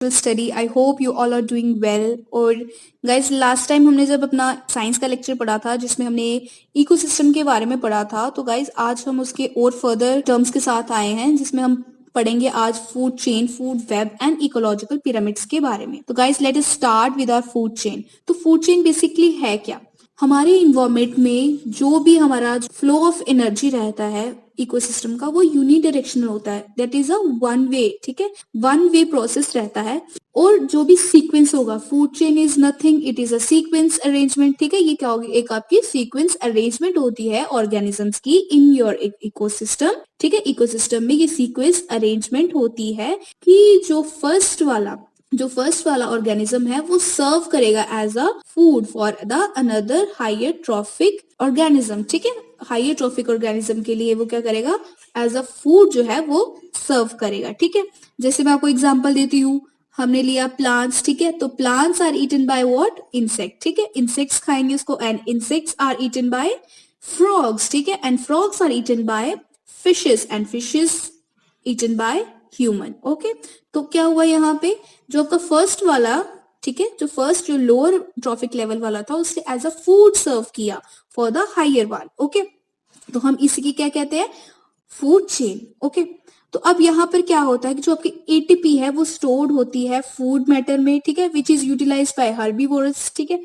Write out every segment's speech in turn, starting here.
Study. I hope you all are doing well. और guys last time हमने जब अपना साइंस का लेक्चर पढ़ा था जिसमें हमने इकोसिस्टम के बारे में पढ़ा था, तो गाइज आज हम उसके और फर्दर टर्म्स के साथ आए हैं जिसमें हम पढ़ेंगे आज food chain, food web and ecological pyramids के बारे में। तो guys let us start with our food chain. तो फूड चेन बेसिकली है क्या? हमारे इन्वायरमेंट में जो भी हमारा फ्लो ऑफ एनर्जी रहता है इकोसिस्टम का, वो यूनिडायरेक्शनल होता है। That is a one way, ठीक है, वन वे प्रोसेस रहता है। और जो भी सीक्वेंस होगा, food chain is nothing, it is a sequence arrangement, ठीक है। ये क्या होगी? एक आपकी सीक्वेंस अरेंजमेंट होती है ऑर्गेनिजम्स की इन योर इकोसिस्टम, ठीक है। इकोसिस्टम में ये सीक्वेंस अरेंजमेंट होती है कि जो फर्स्ट वाला ऑर्गेनिज्म है वो सर्व करेगा as a food for the another higher trophic organism, ठीक है। हायर ट्रॉफिक ऑर्गेनिज्म के लिए वो क्या करेगा? एज अ फूड जो है वो सर्व करेगा, ठीक है। जैसे मैं आपको एग्जांपल देती हूँ, हमने लिया प्लांट्स, ठीक है। तो plants are eaten by what? Insect, ठीक है। इंसेक्ट्स खाएंगे उसको, and insects are eaten by frogs, ठीक है। And frogs are eaten by fishes, and fishes eaten by human, okay. तो क्या हुआ यहाँ पे? जो आपका फर्स्ट वाला, ठीक है, जो लोअर ट्रॉफिक लेवल वाला था उससे एज अ फूड सर्व किया for the higher one, okay. तो हम इसकी क्या कहते हैं? Food chain, okay. तो अब यहाँ पर क्या होता है कि जो आपकी एटीपी है वो स्टोर्ड होती है फूड मैटर में, ठीक है, which is utilized by herbivores, ठीक है,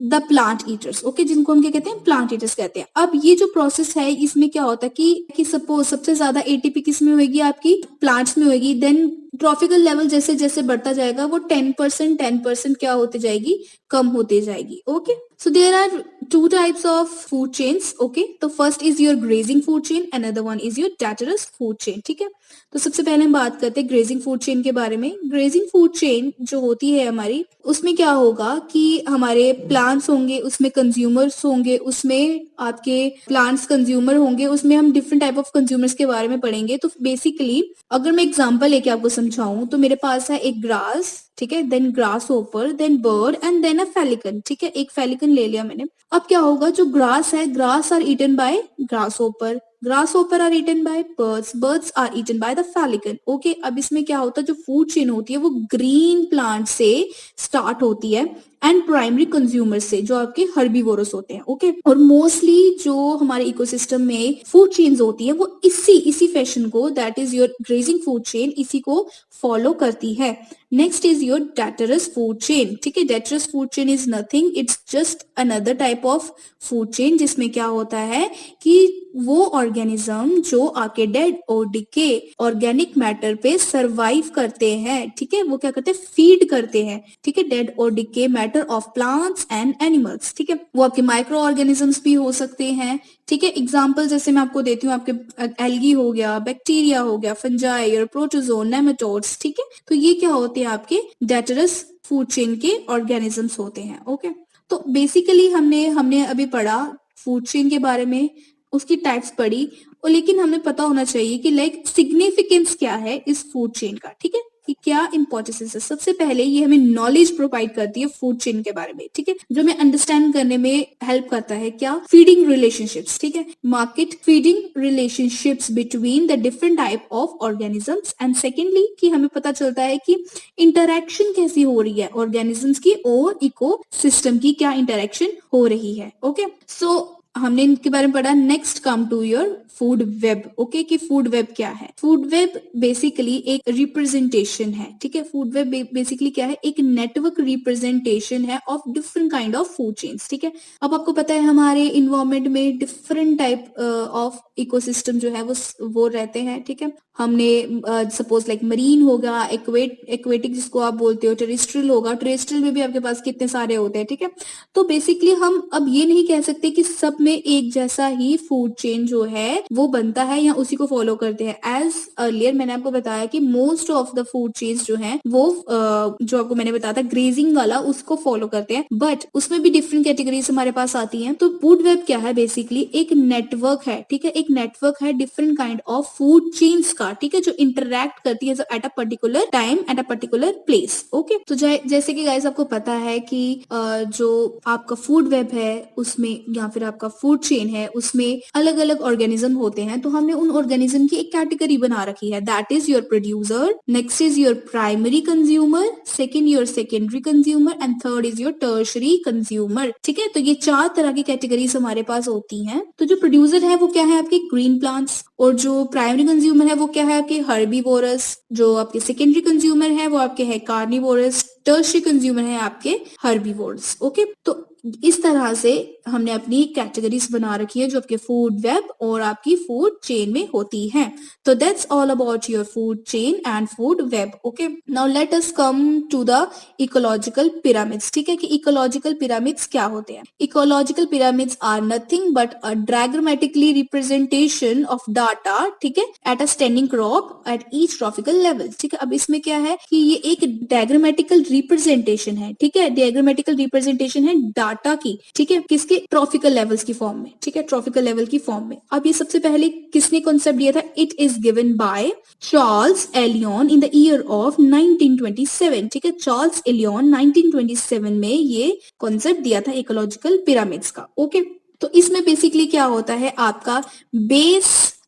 द प्लांट ईटर्स, ओके, जिनको हम क्या कहते हैं? प्लांट ईटर्स कहते हैं। अब ये जो प्रोसेस है इसमें क्या होता है कि सपोज सबसे ज्यादा एटीपी किस में होगी? आपकी प्लांट्स में होगी। देन ट्रॉफिकल लेवल जैसे जैसे बढ़ता जाएगा वो 10% क्या होते जाएगी? कम होते जाएगी, okay. So there are two types of food chains, okay। तो first is your grazing food chain, another one is your detritus food chain, ठीक है। तो सबसे पहले हम बात करते हैं ग्रेजिंग फूड चेन के बारे में। ग्रेजिंग फूड चेन जो होती है हमारी, उसमें क्या होगा कि हमारे प्लांट्स होंगे, उसमें कंज्यूमर्स होंगे, उसमें आपके प्लांट्स कंज्यूमर होंगे, उसमें हम डिफरेंट टाइप ऑफ कंज्यूमर्स के बारे में पढ़ेंगे। तो बेसिकली अगर मैं एग्जांपल लेके आपको समझाऊं तो मेरे पास है एक ग्रास, ठीक है, देन ग्रास ओपर, देन बर्ड एंड देन अ फेलिकन, ठीक है। एक फेलिकन ले लिया मैंने। अब क्या होगा? जो ग्रास है, grass are eaten by grasshopper, grasshopper are eaten by birds, birds are eaten by the falcon, okay. अब इसमें क्या होता है? जो फूड चेन होती है वो ग्रीन प्लांट से स्टार्ट होती है एंड प्राइमरी कंज्यूमर से, जो आपके हर्बीवोरस होते हैं, ओके। और मोस्टली जो हमारे इकोसिस्टम में फूड चेन्स होती है वो इसी फैशन को, that is your grazing food chain, इसी को फॉलो करती है। Next is your detritus food chain, ठीक है। Detritus food chain is nothing, it's just another type of food chain जिसमें क्या होता है कि वो ऑर्गेनिज्म जो आपके डेड और डिके ऑर्गेनिक मैटर पे सरवाइव करते हैं, ठीक है, वो क्या करते हैं? फीड करते हैं, ठीक है, डेड और decay matter of plants and animals, ठीक है। वो आपके माइक्रो ऑर्गेनिजम्स भी हो सकते हैं, ठीक है। एग्जाम्पल जैसे मैं आपको देती हूँ, आपके एल्गी हो गया, बैक्टीरिया हो गया, फंजाई और प्रोटोजोन, नेमेटोड्स, ठीक है। तो ये क्या होते हैं? आपके डेटरस फूड चेन के ऑर्गेनिजम्स होते हैं, ओके। तो बेसिकली हमने हमने अभी पढ़ा फूड चेन के बारे में, उसकी टाइप्स पढ़ी, और लेकिन हमें पता होना चाहिए कि लाइक सिग्निफिकेंस क्या है इस फूड चेन का, ठीक है, कि क्या इंपॉर्टेंस है। सबसे पहले ये हमें नॉलेज प्रोवाइड करती है फूड चेन के बारे में, ठीक है, जो हमें अंडरस्टैंड करने में हेल्प करता है। क्या? फीडिंग रिलेशनशिप्स, ठीक है, market feeding relationships between the different type of organisms. And secondly कि हमें पता चलता है कि इंटरैक्शन कैसी हो रही है ऑर्गेनिजम्स की और इको सिस्टम की, क्या इंटरैक्शन हो रही है, ओके। सो हमने इनके बारे में पढ़ा। Next come to your food web, okay, कि फूड वेब क्या है? फूड वेब बेसिकली एक रिप्रेजेंटेशन है, ठीक है। फूड वेब बेसिकली क्या है? एक नेटवर्क रिप्रेजेंटेशन है of different kind of food chains, ठीक है। अब आपको पता है हमारे इन्वायरमेंट में डिफरेंट टाइप ऑफ इकोसिस्टम जो है वो रहते हैं, ठीक है। हमने सपोज लाइक मरीन होगा, एक्वेटिक जिसको आप बोलते हो, टेरेस्ट्रियल होगा, टेरेस्ट्रियल में भी आपके पास कितने सारे होते हैं, ठीक है। तो बेसिकली हम अब ये नहीं कह सकते कि सब में एक जैसा ही फूड चेन जो है वो बनता है या उसी को फॉलो करते हैं। एज अर्लियर मैंने आपको बताया कि most of the food chains जो है वो जो आपको मैंने बताया था ग्रेजिंग वाला, उसको फॉलो करते हैं, बट उसमें भी डिफरेंट कैटेगरीज हमारे पास आती हैं। तो फूड वेब क्या है? बेसिकली एक नेटवर्क है, ठीक है, एक नेटवर्क है different kind of food chains का, ठीक है, जो इंटरैक्ट करती है at a particular time at a particular place, okay. तो जैसे कि गाइस आपको पता है कि जो आपका फूड वेब है उसमें, या फिर आपका फूड चेन है उसमें अलग अलग ऑर्गेनिज्म होते हैं, तो हमने उन ऑर्गेनिज्म की एक कैटेगरी बना रखी है, that is your producer, next is your primary consumer, second your secondary consumer and third is your tertiary consumer. ठीक है, तो ये 4 तरह की कैटेगरीज हमारे पास होती हैं। तो जो प्रोड्यूसर है वो क्या है आपके ग्रीन प्लांट्स, और जो प्राइमरी कंज्यूमर है वो क्या है आपके हर्बीवोरस, जो आपके सेकेंडरी कंज्यूमर है वो आपके है कार्निवोरस, टर्शरी कंज्यूमर है आपके हर्बीवोरस। ओके, तो इस तरह से हमने अपनी कैटेगरीज बना रखी है जो आपके फूड वेब और आपकी फूड चेन में होती हैं। तो that's all about your food chain and food web. Okay, now let us come to the ecological pyramids. ठीक है, कि इकोलॉजिकल पिरामिड्स क्या होते हैं। Ecological pyramids are nothing but a diagrammatically representation of data, ठीक है, at a standing crop at each tropical level. ठीक है, अब इसमें क्या है कि ये एक डायग्रामेटिकल रिप्रेजेंटेशन है। ठीक है, डायग्रामेटिकल रिप्रेजेंटेशन है डाटा की, ठीक है, किसके ट्रॉपिकल लेवल्स की फॉर्म में। ठीक है, ट्रॉपिकल लेवल की फॉर्म में। अब ये सबसे पहले किसने कॉन्सेप्ट दिया था, it is given by Charles alien in the year of 1927। ठीक है, चार्ल्स एलियन 1927 में ये कॉन्सेप्ट दिया था इकोलॉजिकल पिरामिड्स का। ओके, तो इसमें बेसिकली क्या होता है आपका बेस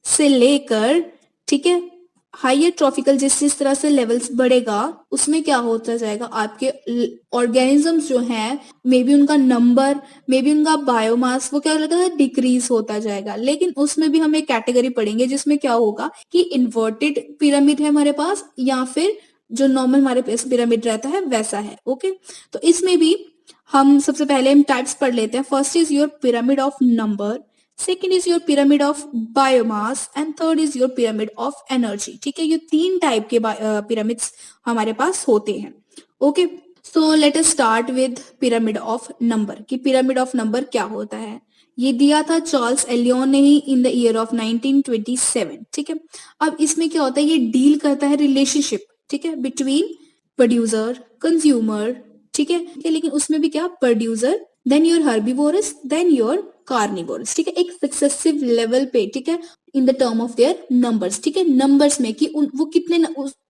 से लेकर, ठीक है, हायर ट्रॉपिकल जिस जिस तरह से लेवल्स बढ़ेगा उसमें क्या होता जाएगा आपके ऑर्गेनिजम्स जो हैं, मे बी उनका नंबर, मे बी उनका बायोमास, वो क्या होगा डिक्रीज होता जाएगा। लेकिन उसमें भी हम एक कैटेगरी पढ़ेंगे जिसमें क्या होगा कि इन्वर्टेड पिरामिड है हमारे पास, या फिर जो नॉर्मल हमारे पास पिरामिड रहता है वैसा है। ओके, तो इसमें भी हम सबसे पहले हम टाइप्स पढ़ लेते हैं। First is your pyramid of number, second is your pyramid of biomass and third is your pyramid of energy. ठीक है, ये 3 टाइप के पिरामिड्स हमारे पास होते हैं। Okay, so let us start with pyramid of number. कि पिरामिड ऑफ नंबर क्या होता है, ये दिया था चार्ल्स एलियन ने ही इन द ईयर ऑफ 1927। ठीक है, अब इसमें क्या होता है, ये डील करता है रिलेशनशिप, ठीक है, बिटवीन प्रोड्यूसर कंज्यूमर। ठीक है, लेकिन उसमें भी क्या, producer then your herbivores then your carnivores. ठीक है, एक सक्सेसिव लेवल पे, ठीक है, in the term of their numbers. ठीक है, नंबर्स में कि वो कितने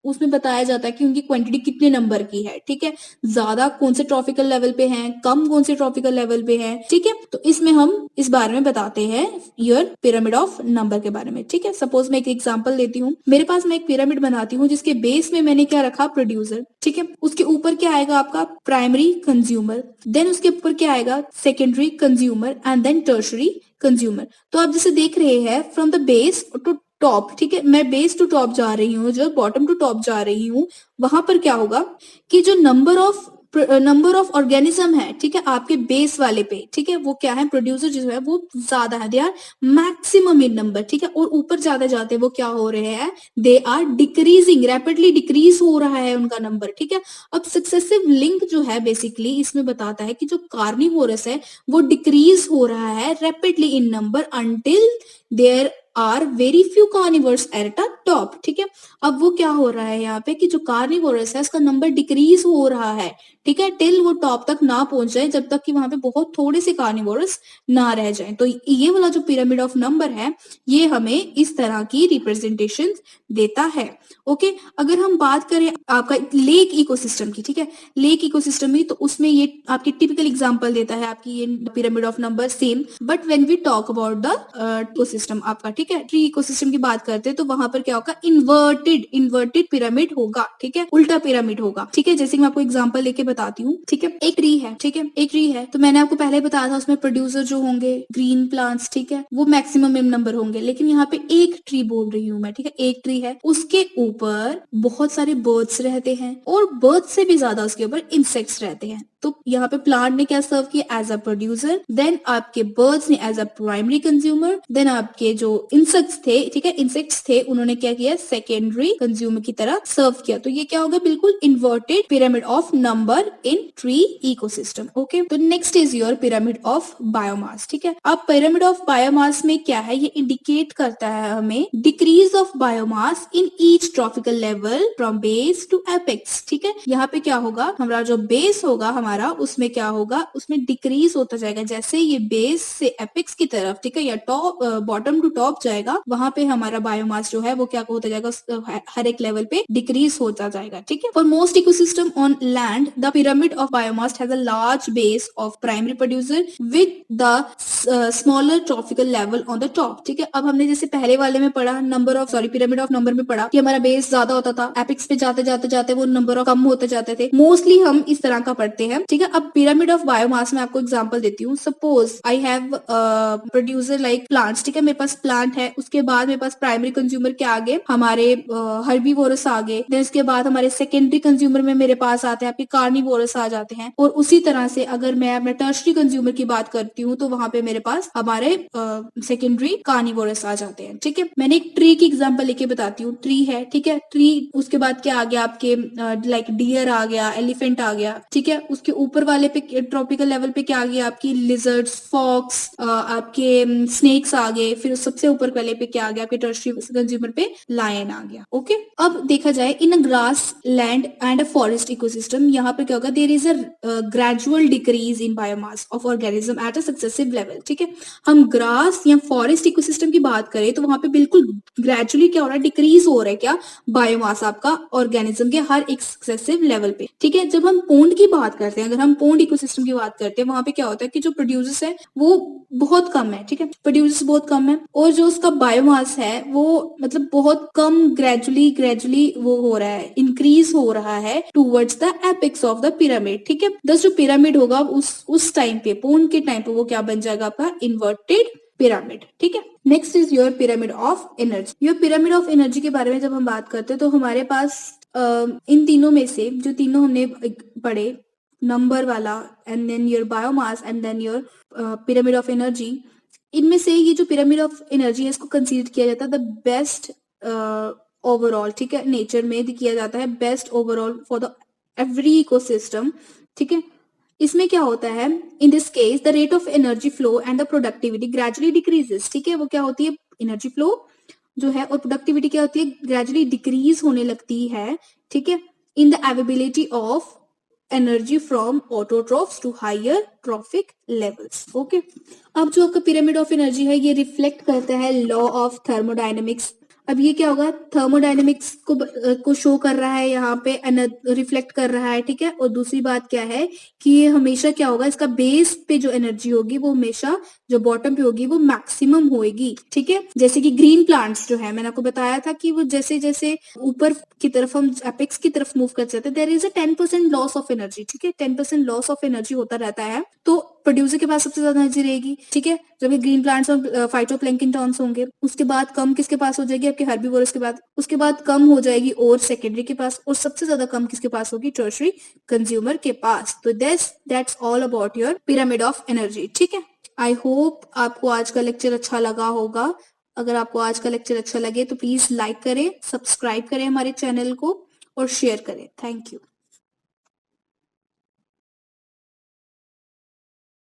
उसमें बताया जाता है कि उनकी क्वांटिटी कितने नंबर की है। ठीक है, ज्यादा कौन से ट्रॉपिकल लेवल पे हैं, कम कौन से ट्रॉपिकल लेवल पे हैं। ठीक है, तो इसमें हम इस बारे में बताते हैं योर पिरामिड ऑफ नंबर के बारे में। ठीक है, सपोज मैं एक एग्जांपल देती हूँ। मेरे पास मैं एक पिरामिड बनाती हूँ जिसके बेस में मैंने क्या रखा, प्रोड्यूसर। ठीक है, उसके ऊपर क्या आएगा आपका प्राइमरी कंज्यूमर, देन उसके ऊपर क्या आएगा secondary consumer and then tertiary consumer. तो आप जैसे देख रहे हैं from the base to top, ठीक है, मैं बेस टू टॉप जा रही हूँ, जो बॉटम टू टॉप जा रही हूँ, वहां पर क्या होगा कि जो नंबर ऑफ ऑर्गेनिज्म है, ठीक है, आपके बेस वाले पे, ठीक है, वो क्या है, प्रोड्यूसर जो है वो ज्यादा है, they are maximum in number. ठीक है, और ऊपर ज्यादा जाते वो क्या हो रहे हैं, they are decreasing, rapidly decrease हो रहा है उनका नंबर। ठीक है, अब सक्सेसिव लिंक जो है बेसिकली इसमें बताता है कि जो कार्निवोरस है वो डिक्रीज हो रहा है rapidly in number until there are very few carnivores at a top. ठीक है, अब वो क्या हो रहा है यहाँ पे कि जो कार्निवोरस है उसका नंबर डिक्रीज हो रहा है, ठीक है, टिल वो टॉप तक ना पहुंच जाए, जब तक कि वहां पे बहुत थोड़े से कार्निवोरस ना रह जाए। तो ये वाला जो पिरामिड ऑफ नंबर है ये हमें इस तरह की रिप्रेजेंटेशन देता है। ओके, अगर हम बात करें आपका लेक इकोसिस्टम की, ठीक है, लेक इकोसिस्टम में, तो उसमें ये आपकी टिपिकल एग्जांपल देता है आपकी ये pyramid of number same, but when we talk about the ecosystem आपका, ठीक है, ट्री इकोसिस्टम की बात करते हैं तो वहां पर क्या होगा, इन्वर्टेड पिरामिड होगा। ठीक है, उल्टा पिरामिड होगा। ठीक है, जैसे मैं आपको एग्जांपल लेके बताती हूँ। ठीक है, एक ट्री है, ठीक है, एक ट्री है, तो मैंने आपको पहले बताया था उसमें प्रोड्यूसर जो होंगे ग्रीन प्लांट्स, ठीक है, वो मैक्सिमम नंबर होंगे। लेकिन यहाँ पे एक ट्री बोल रही हूँ मैं, ठीक है, एक ट्री है, उसके ऊपर बहुत सारे बर्ड्स रहते हैं और बर्ड्स से भी ज्यादा उसके ऊपर इंसेक्ट्स रहते हैं। तो यहाँ पे प्लांट ने क्या सर्व किया, एज अ प्रोड्यूसर, देन आपके बर्ड्स ने as a primary consumer, then आपके जो इंसेक्ट्स थे, ठीक है, इंसेक्ट्स थे, उन्होंने क्या किया, सेकेंडरी कंज्यूमर की तरह सर्व किया। तो ये क्या होगा, बिल्कुल inverted pyramid of number in tree ecosystem. Okay, तो next is your pyramid of biomass. ठीक है, अब पिरामिड ऑफ बायोमास में क्या है, ये इंडिकेट करता है हमें decrease of biomass in each tropical level from base to apex. ठीक है, यहाँ पे क्या होगा, हमारा जो बेस होगा हमारा, उसमें क्या होगा, उसमें डिक्रीज होता जाएगा। जैसे ये बेस से एपेक्स की तरफ, ठीक है, या टॉप बॉटम टू टॉप जाएगा, वहां पे हमारा बायोमास जो है वो क्या होता जाएगा, हर एक लेवल पे डिक्रीज होता जाएगा, ठीक है। For most ecosystem on land the pyramid of biomass has a large base of primary producer with the smaller tropical level on the top, ठीक है। अब हमने जैसे पहले वाले में पढ़ा पिरामिड ऑफ नंबर में पढ़ा कि हमारा बेस ज्यादा होता था, एपिक्स पे जाते जाते जाते वो नंबर ऑफ कम होते जाते थे, मोस्टली हम इस तरह का पढ़ते हैं, ठीक है। अब पिरामिड ऑफ बायोमास में आपको एग्जांपल देती हूँ। Suppose I have producer like plants, ठीक है, मेरे पास प्लांट है, उसके बाद मेरे पास प्राइमरी कंज्यूमर के आगे हमारे हर्बीवोरस आ गए, देन उसके बाद हमारे सेकेंडरी कंज्यूमर में मेरे पास आते हैं आपके कार्निवोरस आ जाते हैं, और उसी तरह से अगर मैं अपने टर्शरी कंज्यूमर की बात करती हूँ तो वहां पे मेरे पास हमारे सेकेंडरी कार्निवोरस आ जाते हैं, ठीक है। मैंने एक ट्री की एग्जांपल लेके बताती हूँ। ट्री है, ठीक है, ट्री, उसके बाद क्या आ गया आपके लाइक डियर आ गया, एलिफेंट आ गया, ठीक है। उसके ऊपर वाले पे ट्रॉपिकल लेवल पे क्या आ गया आपकी लिजर्ड्स, फॉक्स, आपके स्नेक्स आ गए, फिर सबसे ऊपर वाले पे क्या आ गया आपके टर्शरी कंज्यूमर पे लायन आ गया, ओके। अब देखा जाए in a grassland and a forest ecosystem, यहाँ पे क्या होगा, there is a gradual decrease in biomass of organism at a successive level, ठीक है। हम ग्रास या फॉरेस्ट इकोसिस्टम की बात करें तो वहां पे बिल्कुल ग्रेजुअली क्या हो रहा है, डिक्रीज हो रहा है क्या, बायोमास आपका ऑर्गेनिज्म के हर एक सक्सेसिव लेवल पे, ठीक है। जब हम पोंड की बात करते हैं, अगर हम पोंड इकोसिस्टम की बात करते हैं, वहां पे क्या होता है कि जो प्रोड्यूसर्स है वो बहुत कम है, ठीक है, प्रोड्यूसर्स बहुत कम है, और जो उसका बायोमास है वो मतलब बहुत कम ग्रेजुअली वो हो रहा है, इंक्रीज हो रहा है towards the apex of the pyramid, ठीक है। दस जो पिरामिड होगा उस टाइम पे, पोंड के टाइम पे, वो क्या बन जाएगा आपका इन्वर्टेड पिरामिड, ठीक है। Next is your pyramid of energy. Your pyramid of energy के बारे में जब हम बात करते हैं तो हमारे पास इन तीनों में से जो तीनों हमने पढ़े, नंबर वाला and then your biomass and then your pyramid of energy, इनमें से ये जो पिरामिड ऑफ एनर्जी है इसको कंसीडर किया जाता है द बेस्ट ओवरऑल, ठीक है, नेचर में किया जाता है best overall for the every ecosystem, ठीक है। इसमें क्या होता है, in this case the rate of energy flow and the productivity gradually decreases, ठीक है। वो क्या होती है, एनर्जी फ्लो जो है और प्रोडक्टिविटी क्या होती है, ग्रेजुअली डिक्रीज होने लगती है, ठीक है, in the availability of energy from autotrophs to higher trophic levels, okay. अब जो आपका पिरामिड ऑफ एनर्जी है ये रिफ्लेक्ट करता है लॉ ऑफ थर्मोडायनेमिक्स। अब ये क्या होगा, थर्मोडायनेमिक्स को शो कर रहा है, यहाँ पे रिफ्लेक्ट कर रहा है, ठीक है। और दूसरी बात क्या है कि ये हमेशा क्या होगा, इसका बेस पे जो एनर्जी होगी वो हमेशा जो बॉटम पे होगी वो मैक्सिमम होगी, ठीक है। जैसे कि ग्रीन प्लांट्स जो है, मैंने आपको बताया था कि वो जैसे जैसे ऊपर की तरफ हम एपेक्स की तरफ मूव कर जाते हैं, there is a 10% loss of energy, ठीक है, 10% लॉस ऑफ एनर्जी होता रहता है। तो प्रोड्यूसर के पास सबसे ज्यादा एनर्जी रहेगी, ठीक है, जब ये ग्रीन प्लांट्स और फाइटोप्लैंक्टन्स होंगे। उसके बाद कम किसके पास हो जाएगी, आपके हर्बीवोरस के बाद, उसके बाद कम हो जाएगी और सेकेंडरी के पास, और सबसे ज्यादा कम किसके पास होगी, टर्शरी कंज्यूमर के पास। तो that's all about your pyramid of energy, ठीक है। आई होप आपको आज का लेक्चर अच्छा लगा होगा। अगर आपको आज का लेक्चर अच्छा लगे तो प्लीज लाइक करें, सब्सक्राइब करें हमारे चैनल को और शेयर करें। Thank you.